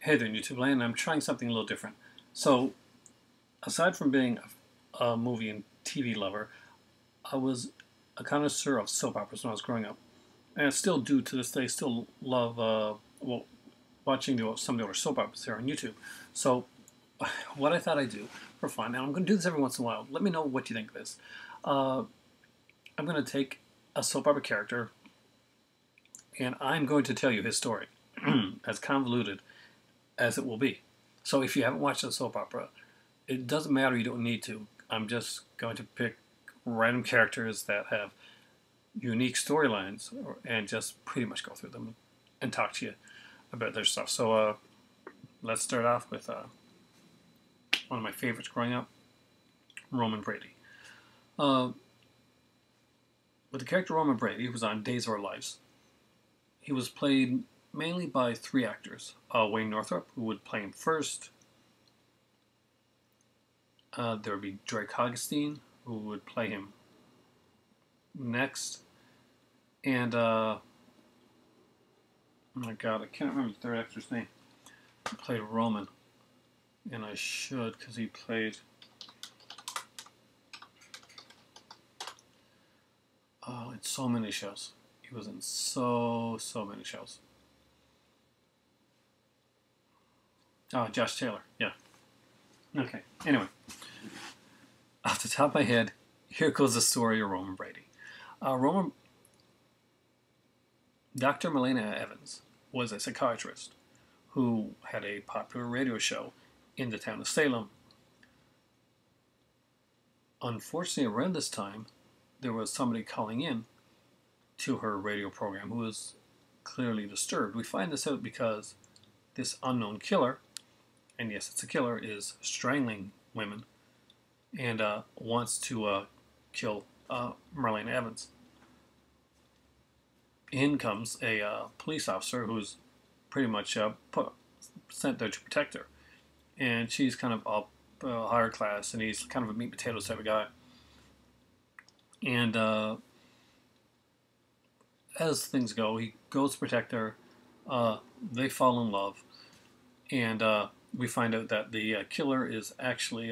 Hey there, YouTube land. I'm trying something a little different. So, aside from being a movie and TV lover, I was a connoisseur of soap operas when I was growing up, and I still do to this day. Still love watching some of the older soap operas here on YouTube. So, what I thought I'd do for fun, and I'm going to do this every once in a while. Let me know what you think of this. Uh, I'm going to take a soap opera character, and I'm going to tell you his story, as convoluted as it will be. So if you haven't watched a soap opera, it doesn't matter, you don't need to. I'm just going to pick random characters that have unique storylines and just pretty much go through them and talk to you about their stuff. So let's start off with one of my favorites growing up, Roman Brady. With the character Roman Brady, who was on Days of Our Lives, he was played mainly by three actors. Wayne Northrop, who would play him first. There would be Drake Augustine, who would play him next. And, oh my god, I can't remember the third actor's name. He played Roman. And I should, because he played... in so many shows. He was in so many shows. Josh Taylor, yeah. Okay, anyway. Off the top of my head, here goes the story of Roman Brady. Dr. Milena Evans was a psychiatrist who had a popular radio show in the town of Salem. Unfortunately, around this time, there was somebody calling in to her radio program who was clearly disturbed. We find this out because this unknown killer, and yes, it's a killer, is strangling women and wants to kill Marlene Evans. In comes a police officer who's pretty much sent there to protect her. And she's kind of up higher class, and he's kind of a meat and potatoes type of guy. And as things go, he goes to protect her. They fall in love. And we find out that the killer is actually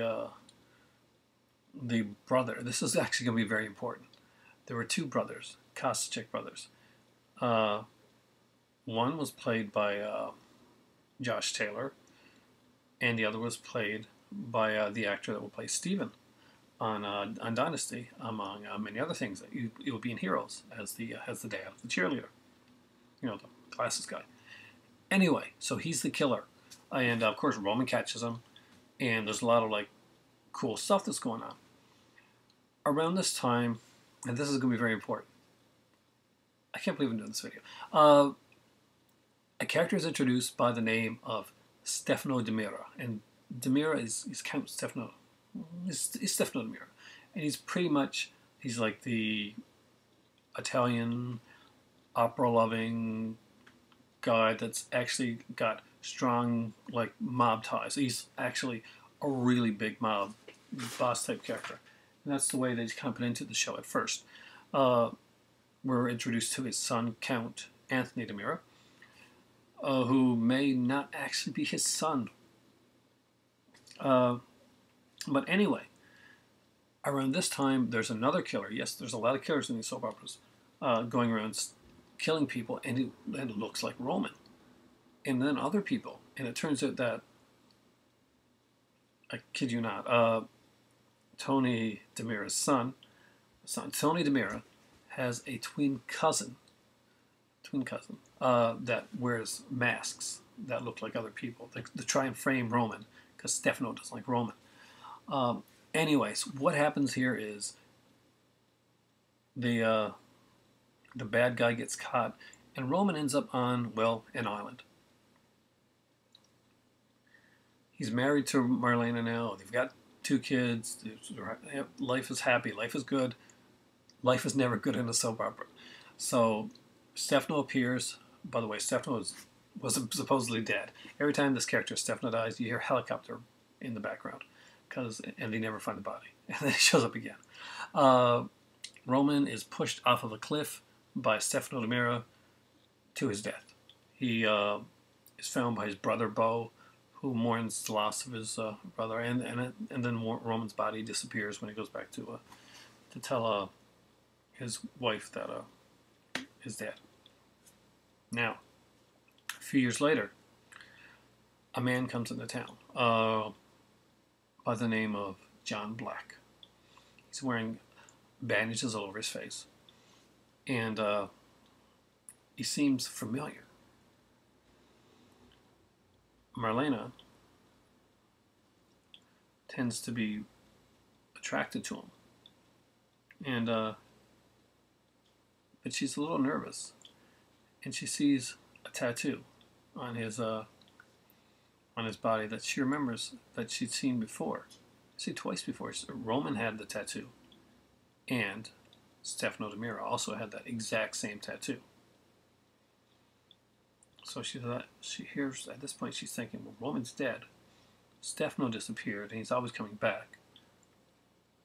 the brother. This is actually going to be very important. There were two brothers, Kosachek brothers. One was played by Josh Taylor, and the other was played by the actor that will play Steven on Dynasty, among many other things. It would be in Heroes as the dad, the cheerleader, the glasses guy. Anyway, so he's the killer. And of course, Roman catches him, and there's a lot of cool stuff that's going on. Around this time, and this is going to be very important. I can't believe I'm doing this video. A character is introduced by the name of Stefano Di Mira, and Di Mira is Count Stefano. He's Stefano Di Mira, and he's like the Italian opera-loving guy that's actually got strong mob ties. He's actually a really big mob boss type character, and that's the way they kind of put into the show at first. We're introduced to his son, Count Anthony Di Mira, who may not actually be his son. But anyway, around this time, there's another killer. Yes, there's a lot of killers in these soap operas going around killing people, and it looks like Roman. And then other people. And it turns out that, I kid you not, Tony Di Mira's son, Tony Di Mira, has a twin cousin that wears masks that look like other people. They try and frame Roman, because Stefano doesn't like Roman. Anyways, what happens here is the bad guy gets caught, and Roman ends up on, an island. He's married to Marlena now. They've got 2 kids. Life is happy. Life is good. Life is never good in a soap opera. So Stefano appears. By the way, Stefano was supposedly dead. Every time this character, Stefano, dies, you hear a helicopter in the background. And they never find the body. And then he shows up again. Roman is pushed off of a cliff by Stefano Di Mira to his death. He is found by his brother Bo, who mourns the loss of his brother, and then Roman's body disappears when he goes back to tell his wife that is dead. Now, a few years later, a man comes into town by the name of John Black. He's wearing bandages all over his face, and he seems familiar. Marlena tends to be attracted to him, and but she's a little nervous, and she sees a tattoo on his body that she remembers that she'd seen before. See, twice before. Roman had the tattoo, and Stefano de Mira also had that exact same tattoo. So she hears, at this point she's thinking, well, Roman's dead. Stefano disappeared, and he's always coming back.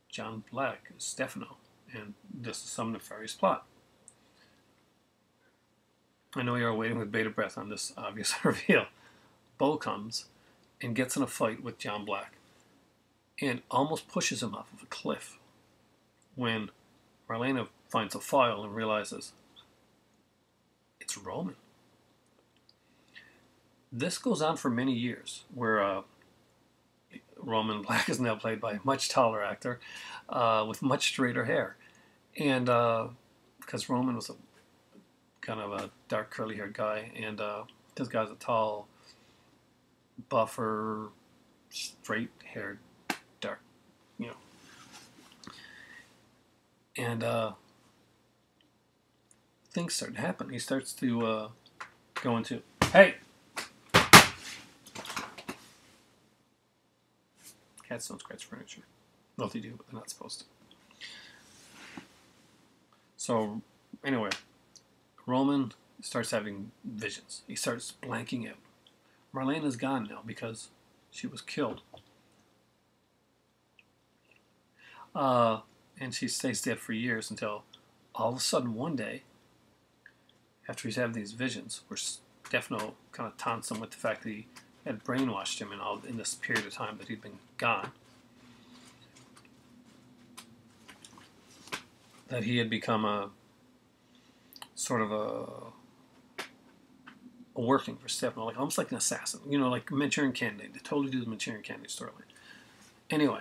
John Black is Stefano, and this is some nefarious plot. I know you're waiting with bated breath on this obvious reveal. Bo comes and gets in a fight with John Black and almost pushes him off of a cliff when Marlena finds a file and realizes it's Roman. This goes on for many years, where Roman Black is now played by a much taller actor with much straighter hair. And because Roman was a kind of a dark curly-haired guy, and this guy's a tall, buffer, straight-haired, dark, you know. And things start to happen. He starts to go into, hey! Cats don't scratch furniture. Well, they do, but they're not supposed to. So, anyway, Roman starts having visions. He starts blanking out. Marlena's gone now because she was killed. And she stays dead for years until all of a sudden one day, after he's having these visions, where Stefano kind of taunts him with the fact that he had brainwashed him in this period of time that he'd been gone, that he had become a sort of a working for Stefano, like almost like an assassin, you know, like Manchurian Candidate. They totally do the Manchurian Candidate storyline. Anyway,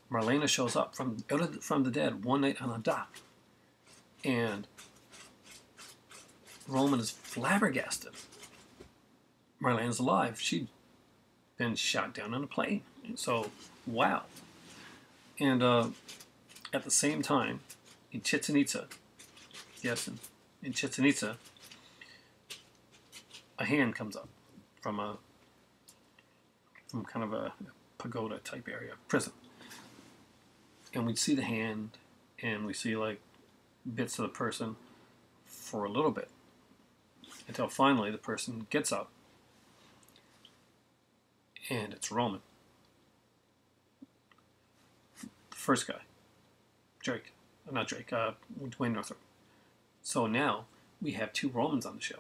Marlena shows up from the dead one night on a dock, and Roman is flabbergasted. Marlena's alive. She'd been shot down on a plane. So, wow. And at the same time, in Chichen Itza, yes, in Chichen Itza, a hand comes up from kind of a pagoda type area, prison. And we see the hand, and we see like bits of the person for a little bit, until finally the person gets up, and it's Roman. The first guy, Dwayne Northrop. So now we have two Romans on the show.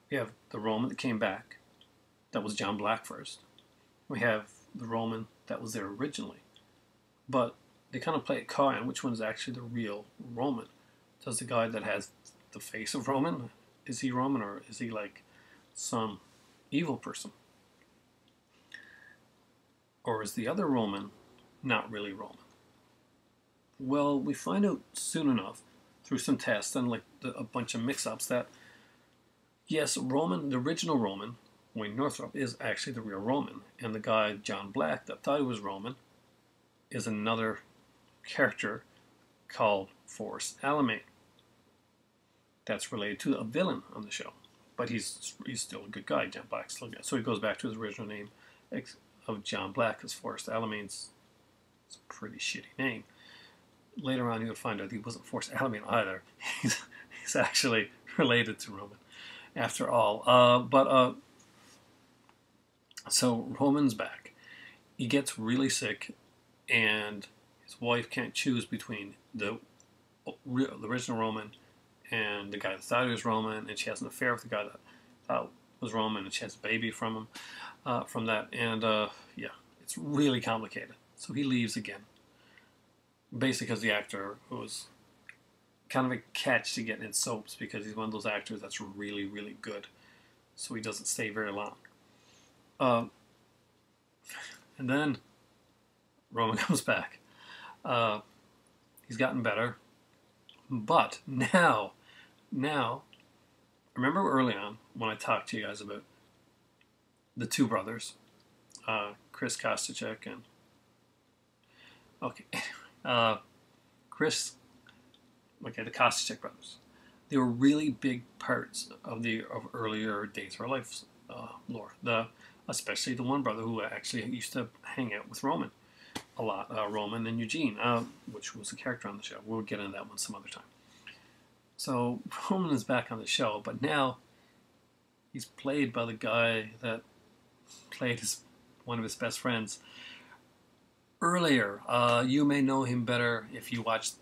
We have the Roman that came back, that was John Black first. We have the Roman that was there originally. But they kind of play a card on which one is actually the real Roman. Does the guy that has the face of Roman, is he Roman, or is he like some evil person? Or is the other Roman not really Roman? Well, we find out soon enough through some tests and like a bunch of mix-ups that yes, Roman, the original Roman, Wayne Northrop, is actually the real Roman, and the guy John Black that thought he was Roman is another character called Forrest Alamein. That's related to a villain on the show, but he's still a good guy. John Black's still good, so he goes back to his original name of John Black, because Forrest Alamein's a pretty shitty name. Later on, you'll find out he wasn't Forrest Alamein either. He's actually related to Roman, after all. So Roman's back. He gets really sick, and his wife can't choose between the original Roman and the guy that thought he was Roman, and she has an affair with the guy that thought was Roman, and she has a baby from him, from that. And yeah, it's really complicated. So he leaves again, basically because the actor was kind of a catch to get in soaps because he's one of those actors that's really, really good. So he doesn't stay very long. Uh, and then Roman comes back. He's gotten better. But now, remember early on when I talked to you guys about the two brothers, Chris Kostachek and okay, Chris, okay, the Kostachek brothers. They were really big parts of earlier Days of Our Life lore. Especially the one brother who actually used to hang out with Roman a lot, Roman and Eugene, which was a character on the show. We'll get into that one some other time. So Roman is back on the show, but now he's played by the guy that played one of his best friends earlier. You may know him better if you watched.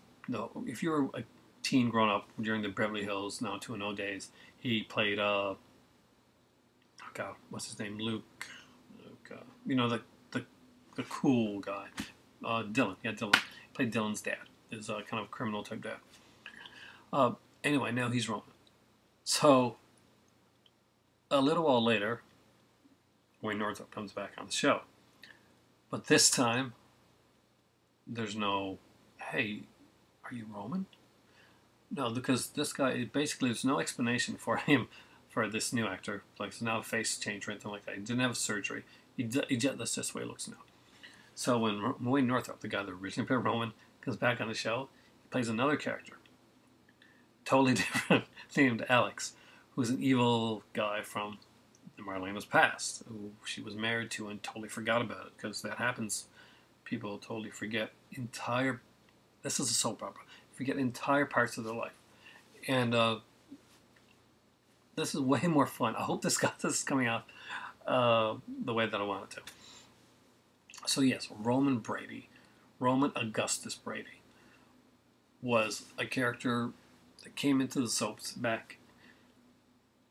If you were a teen growing up during the Beverly Hills 90210 days. He played oh God, what's his name? Luke. You know the cool guy. Dylan. Yeah, Dylan. He played Dylan's dad. Is kind of criminal type dad. Anyway, now he's Roman. So a little while later, Wayne Northrop comes back on the show. But this time, there's no, hey, are you Roman? No, because this guy, basically, there's no explanation for him, for this new actor. Like, there's not a face change or anything like that. He didn't have surgery. That's just the way he looks now. So when Wayne Northrop, the guy that originally played Roman, comes back on the show, he plays another character. Totally different, named Alex, who's an evil guy from Marlena's past, who she was married to and totally forgot about it, because that happens. People totally forget this is a soap opera, forget entire parts of their life. And this is way more fun. I hope this is coming out the way that I want it to. So yes, Roman Augustus Brady, was a character that came into the soaps back,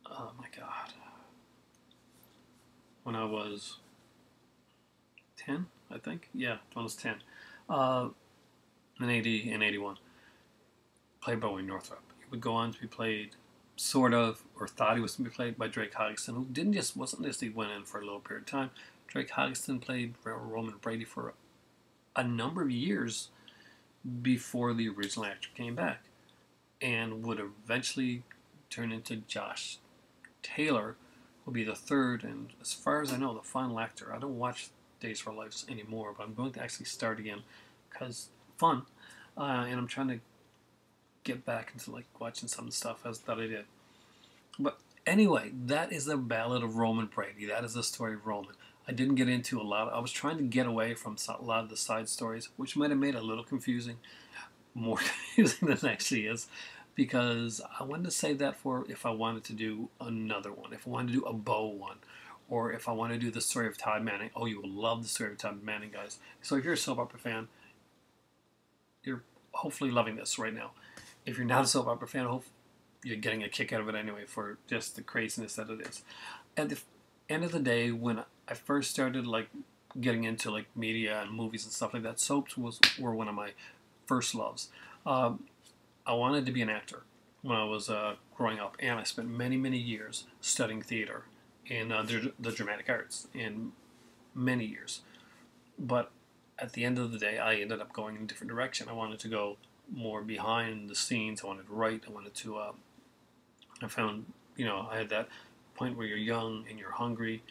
oh my God, when I was 10, I think. Yeah, when I was 10. In 80 and 81. Played by Wayne Northrop. He would go on to be played, sort of, or thought he was to be played by Drake Hoggeston, who wasn't just he went in for a little period of time. Drake Hoggeston played Roman Brady for a number of years before the original actor came back, and would eventually turn into Josh Taylor, will be the third, and as far as I know, the final actor. I don't watch Days of Our Lives anymore, but I'm going to actually start again because fun, and I'm trying to get back into like watching some of the stuff that I did. But anyway, that is the Ballad of Roman Brady. That is the story of Roman. I didn't get into a lot. I was trying to get away from a lot of the side stories, which might have made it a little confusing, more confusing than it actually is, because I wanted to save that for if I wanted to do another one, if I wanted to do a Bo one, or if I want to do the story of Todd Manning. Oh, you will love the story of Todd Manning, guys. So if you're a soap opera fan, you're hopefully loving this right now. If you're not a soap opera fan, I hope you're getting a kick out of it anyway for just the craziness that it is. At the end of the day, when I first started like getting into like media and movies and stuff like that, soaps were one of my first loves. I wanted to be an actor when I was growing up, and I spent many, many years studying theater and the dramatic arts, in many years. But at the end of the day, I ended up going in a different direction. I wanted to go more behind the scenes. I wanted to write. I wanted to. I found, I had that point where you're young and you're hungry,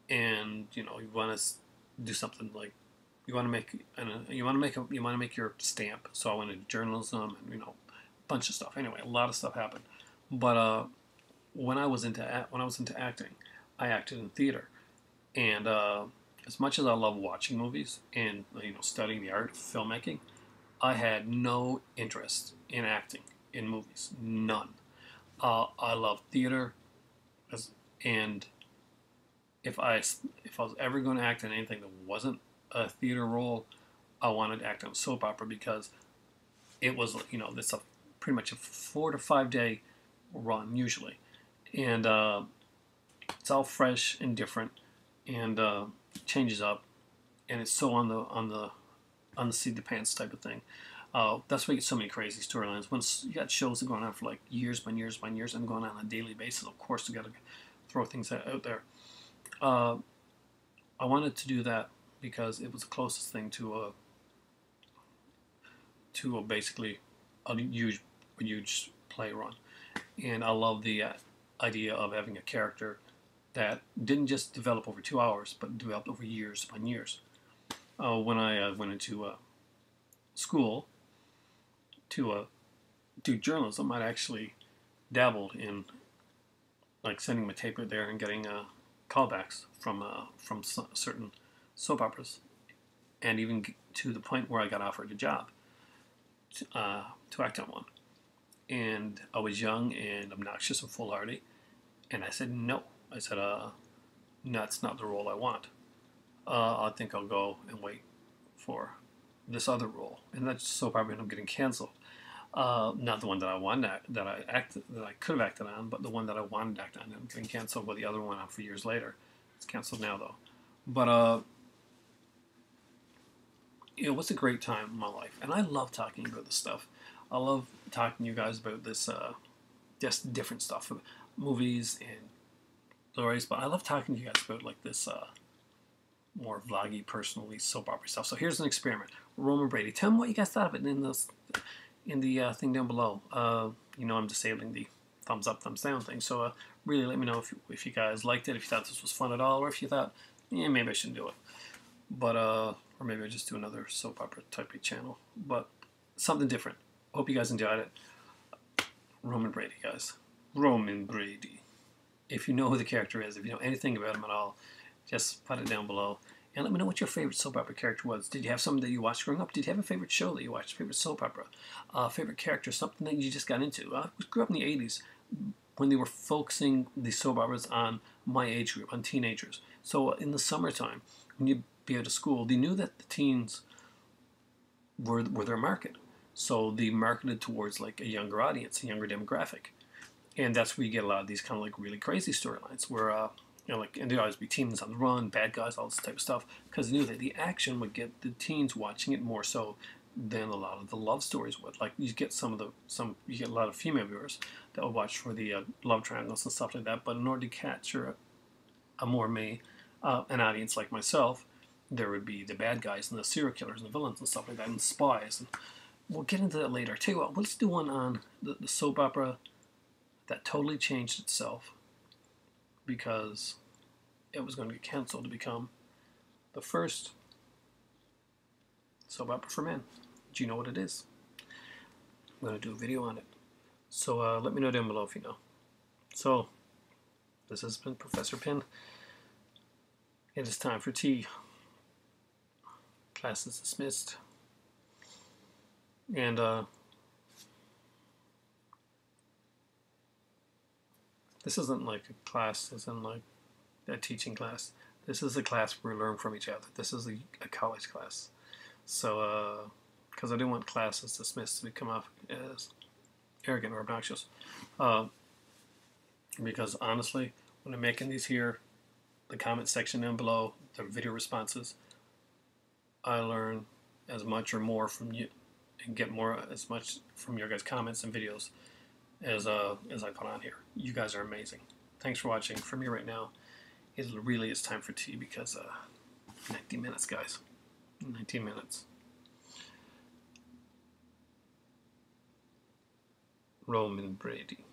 and you want to do something like you want to make your stamp. So I went into journalism and a bunch of stuff. Anyway, a lot of stuff happened. But when I was into acting, I acted in theater, and as much as I love watching movies and studying the art of filmmaking, I had no interest in acting in movies. None. I love theater, and if I was ever going to act in anything that wasn't a theater role, I wanted to act on a soap opera, because it was it's pretty much a 4 to 5 day run usually, and It's all fresh and different, and changes up, and it's so on the seat of the pants type of thing. That's why you get so many crazy storylines. Once you got shows that are going on for like years and years and years and going on a daily basis, of course you got to throw things out there. I wanted to do that because it was the closest thing to basically a huge play run, and I love the idea of having a character that didn't just develop over 2 hours, but developed over years upon years. When I went into school to do journalism, I'd actually dabbled in like sending my tape out there and getting callbacks from certain soap operas, and even to the point where I got offered a job to act on one. And I was young and obnoxious and foolhardy, and I said no. I said, no, that's not the role I want. I think I'll go and wait for this other role, and that soap opera ended up getting canceled. Not the one that I wanted, that I could have acted on, but the one that I wanted to act on ended up getting canceled. But the other one on for years later. It's canceled now though. But it was a great time in my life, and I love talking about this stuff. I love talking to you guys about this, just different stuff, movies and stories. But I love talking to you guys about like this more vloggy, personally soap opera stuff. So here's an experiment. Roman Brady. Tell me what you guys thought of it in the thing down below. You know, I'm disabling the thumbs up, thumbs down thing. So really let me know if you guys liked it, if you thought this was fun at all, or if you thought, yeah, maybe I shouldn't do it. But or maybe I just do another soap opera type of channel. But something different. Hope you guys enjoyed it. Roman Brady, guys. Roman Brady. If you know who the character is, if you know anything about him at all, just put it down below. And let me know what your favorite soap opera character was. Did you have something that you watched growing up? Did you have a favorite show that you watched? Favorite soap opera? Favorite character? Something that you just got into? I grew up in the 80s when they were focusing the soap operas on my age group, on teenagers. So in the summertime, when you'd be out of school, they knew that the teens were their market. So they marketed towards like a younger audience, a younger demographic. And that's where you get a lot of these kind of like really crazy storylines where, you know, like, and there'd always be teens on the run, bad guys, all this type of stuff, because they knew that the action would get the teens watching it more so than a lot of the love stories would. Like you get you get a lot of female viewers that would watch for the love triangles and stuff like that. But in order to capture an audience like myself, there would be the bad guys and the serial killers and the villains and stuff like that, and the spies. And we'll get into that later. Tell you what, let's do one on the soap opera that totally changed itself because it was going to get canceled to become the first soap opera for men. Do you know what it is? I'm going to do a video on it. So let me know down below if you know. So, this has been Professor Pin. It is time for tea. Class is dismissed. And this isn't like a class, this isn't like a teaching class. This is a class where we learn from each other. This is a college class. So, because I didn't want classes dismissed to come off as arrogant or obnoxious. Because honestly, when I'm making these here, the comment section down below, the video responses, I learn as much or more from you and get as much from your guys' comments and videos as I put on here. You guys are amazing. Thanks for watching. For me right now, it really is time for tea because 90 minutes, guys. 19 minutes. Roman Brady.